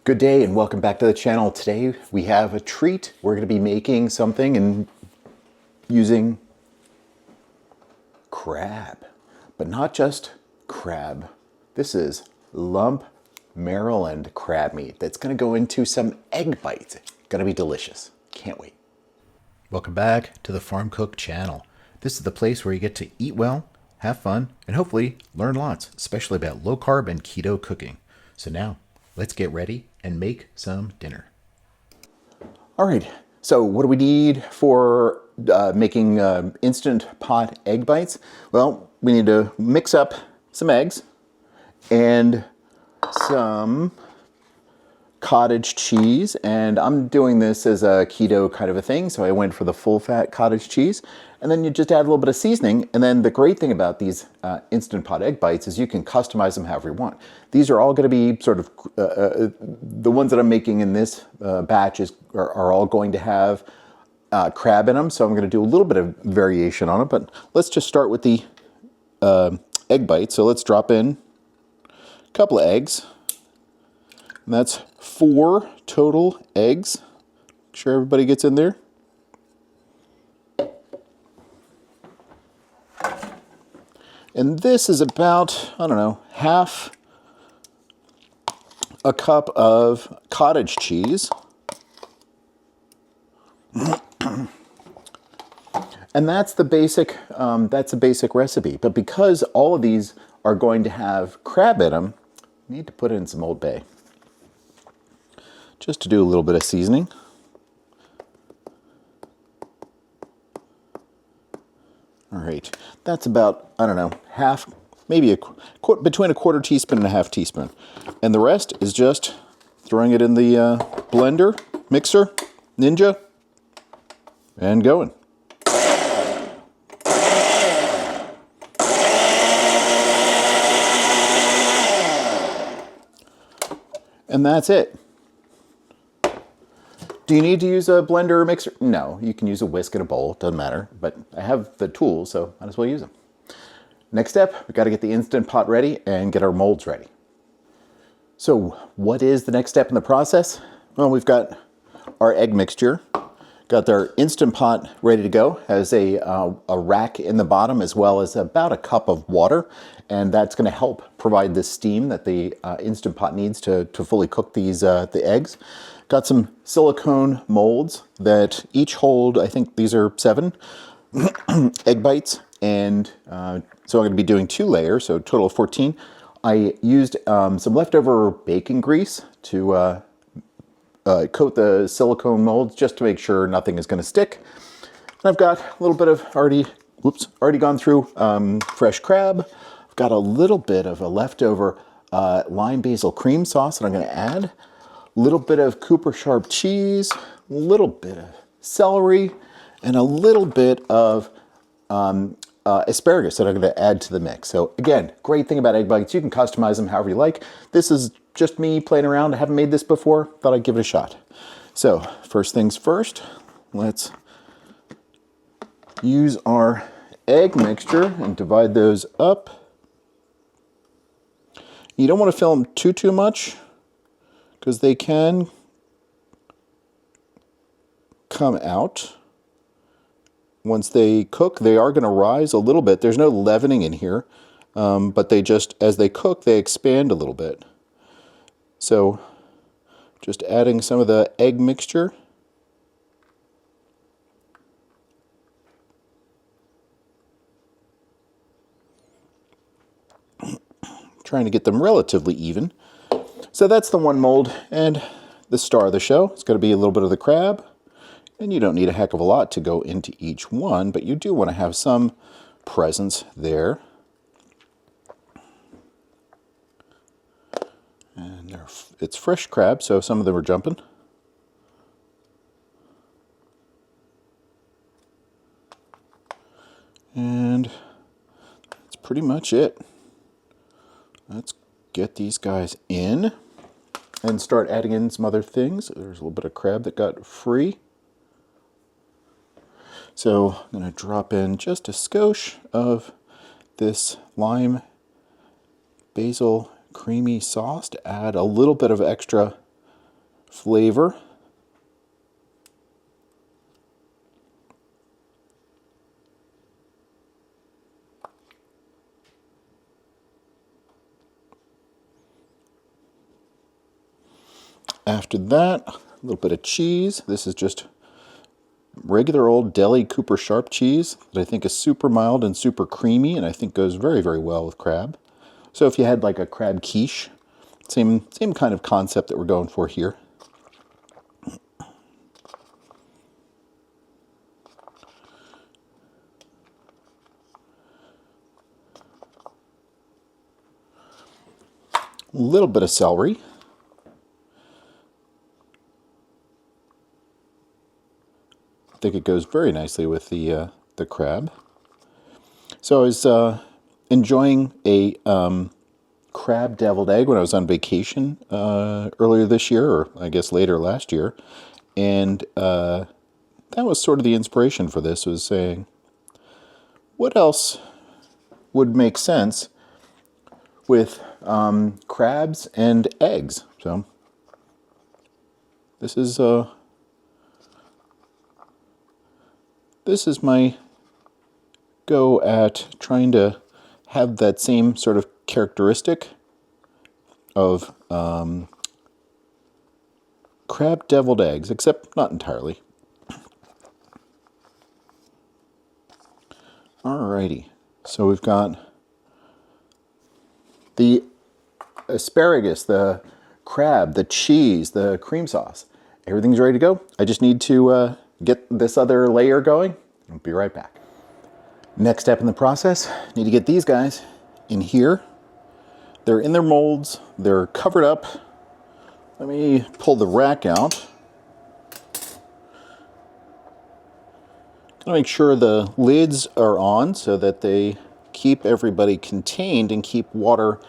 Good day and welcome back to the channel. Today we have a treat. We're going to be making something and using crab, but not just crab. This is lump Maryland crab meat that's going to go into some egg bites. Going to be delicious. Can't wait. Welcome back to the PharmCook channel. This is the place where you get to eat well, have fun, and hopefully learn lots, especially about low carb and keto cooking. So now let's get ready and make some dinner. All right, so what do we need for making instant pot egg bites? Well, we need to mix up some eggs and some cottage cheese, and I'm doing this as a keto kind of a thing, so I went for the full fat cottage cheese. And then you just add a little bit of seasoning, and then the great thing about these instant pot egg bites is you can customize them however you want. These are all going to be sort of the ones that I'm making in this batch are all going to have crab in them, so I'm going to do a little bit of variation on it. But let's just start with the egg bite. So let's drop in a couple of eggs. And that's 4 total eggs. Make sure everybody gets in there. And this is about, I don't know, half a cup of cottage cheese. And that's the basic recipe. But because all of these are going to have crab in them, I need to put in some Old Bay. Just to do a little bit of seasoning. All right, that's about, I don't know, half, maybe between a quarter teaspoon and a half teaspoon. And the rest is just throwing it in the blender, mixer, ninja, and going. And that's it. Do you need to use a blender or mixer? No, you can use a whisk and a bowl, doesn't matter, but I have the tools, so might as well use them. Next step, we've got to get the Instant Pot ready and get our molds ready. So what is the next step in the process? Well, we've got our egg mixture, got our Instant Pot ready to go, has a rack in the bottom as well as about a cup of water, and that's going to help provide the steam that the Instant Pot needs to fully cook these the eggs. Got some silicone molds that each hold, I think these are 7 egg bites, and so I'm going to be doing 2 layers, so a total of 14. I used some leftover baking grease to coat the silicone molds just to make sure nothing is going to stick. And I've got a little bit of already gone through fresh crab. I've got a little bit of a leftover lime basil cream sauce that I'm going to add. Little bit of Cooper Sharp cheese, a little bit of celery, and a little bit of asparagus that I'm going to add to the mix. So again, great thing about egg bites, you can customize them however you like. This is just me playing around. I haven't made this before, thought I'd give it a shot. So first things first, let's use our egg mixture and divide those up. You don't want to fill them too much, because they can come out. Once they cook, they are going to rise a little bit. There's no leavening in here, but they just, as they cook, they expand a little bit. So just adding some of the egg mixture. Trying to get them relatively even. So that's the one mold, and the star of the show. It's going to be a little bit of the crab, and you don't need a heck of a lot to go into each one, but you do want to have some presence there. And it's fresh crab, so some of them are jumping. And that's pretty much it. Let's get these guys in and start adding in some other things. There's a little bit of crab that got free. So I'm going to drop in just a skosh of this lime basil creamy sauce to add a little bit of extra flavor. After that, a little bit of cheese. This is just regular old deli Cooper Sharp cheese that I think is super mild and super creamy, and I think goes very, very well with crab. So if you had like a crab quiche, same kind of concept that we're going for here. A little bit of celery. I think it goes very nicely with the crab. So I was enjoying a crab deviled egg when I was on vacation earlier this year, or I guess later last year, and that was sort of the inspiration for this, was saying, what else would make sense with crabs and eggs? So this is my go at trying to have that same sort of characteristic of crab deviled eggs, except not entirely. Alrighty, so we've got the asparagus, the crab, the cheese, the cream sauce. Everything's ready to go. I just need to get this other layer going. I'll be right back. Next step in the process, need to get these guys in here. They're in their molds. They're covered up. Let me pull the rack out. Gonna make sure the lids are on so that they keep everybody contained and keep water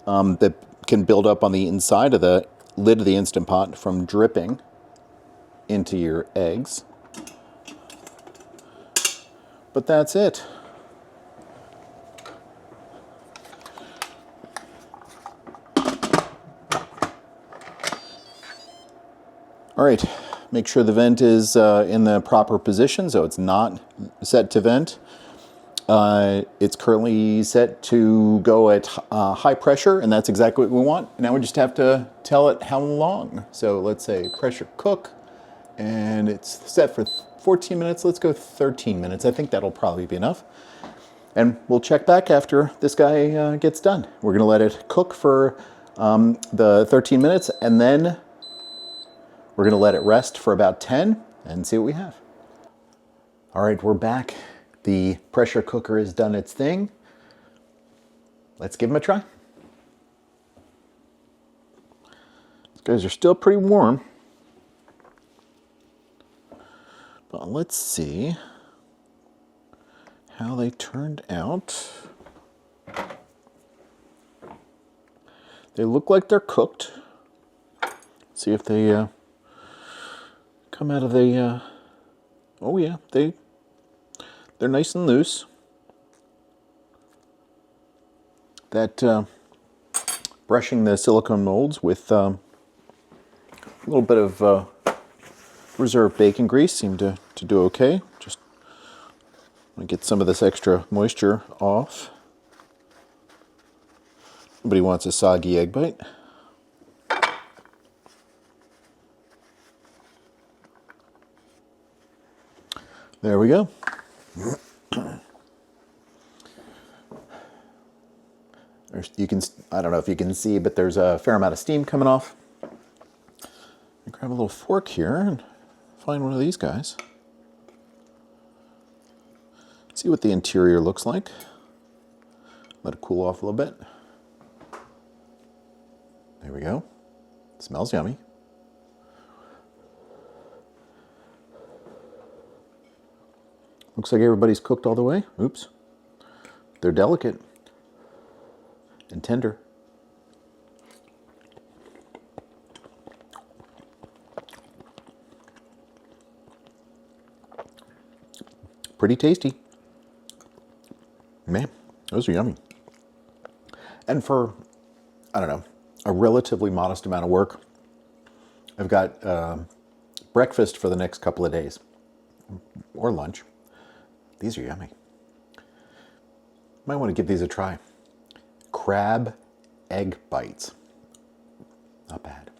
that can build up on the inside of the lid of the Instant Pot from dripping into your eggs. But that's it. All right, make sure the vent is in the proper position, so it's not set to vent. It's currently set to go at high pressure, and that's exactly what we want. Now we just have to tell it how long. So let's say pressure cook, and it's set for 14 minutes. Let's go 13 minutes. I think that'll probably be enough. And we'll check back after this guy gets done. We're gonna let it cook for the 13 minutes, and then we're gonna let it rest for about 10 and see what we have. All right, we're back. The pressure cooker has done its thing. Let's give them a try. These guys are still pretty warm. But let's see how they turned out. They look like they're cooked. See if they come out of the, oh yeah, they're nice and loose. That brushing the silicone molds with a little bit of reserved bacon grease seemed to do okay. Just want to get some of this extra moisture off. Nobody wants a soggy egg bite. There we go. I don't know if you can see, but there's a fair amount of steam coming off. I grab a little fork here and find one of these guys. See what the interior looks like. Let it cool off a little bit. There we go. Smells yummy. Looks like everybody's cooked all the way. Oops. They're delicate and tender. Pretty tasty. Man, those are yummy. And for, I don't know, a relatively modest amount of work, I've got breakfast for the next couple of days, or lunch. These are yummy. Might want to give these a try. Crab egg bites. Not bad.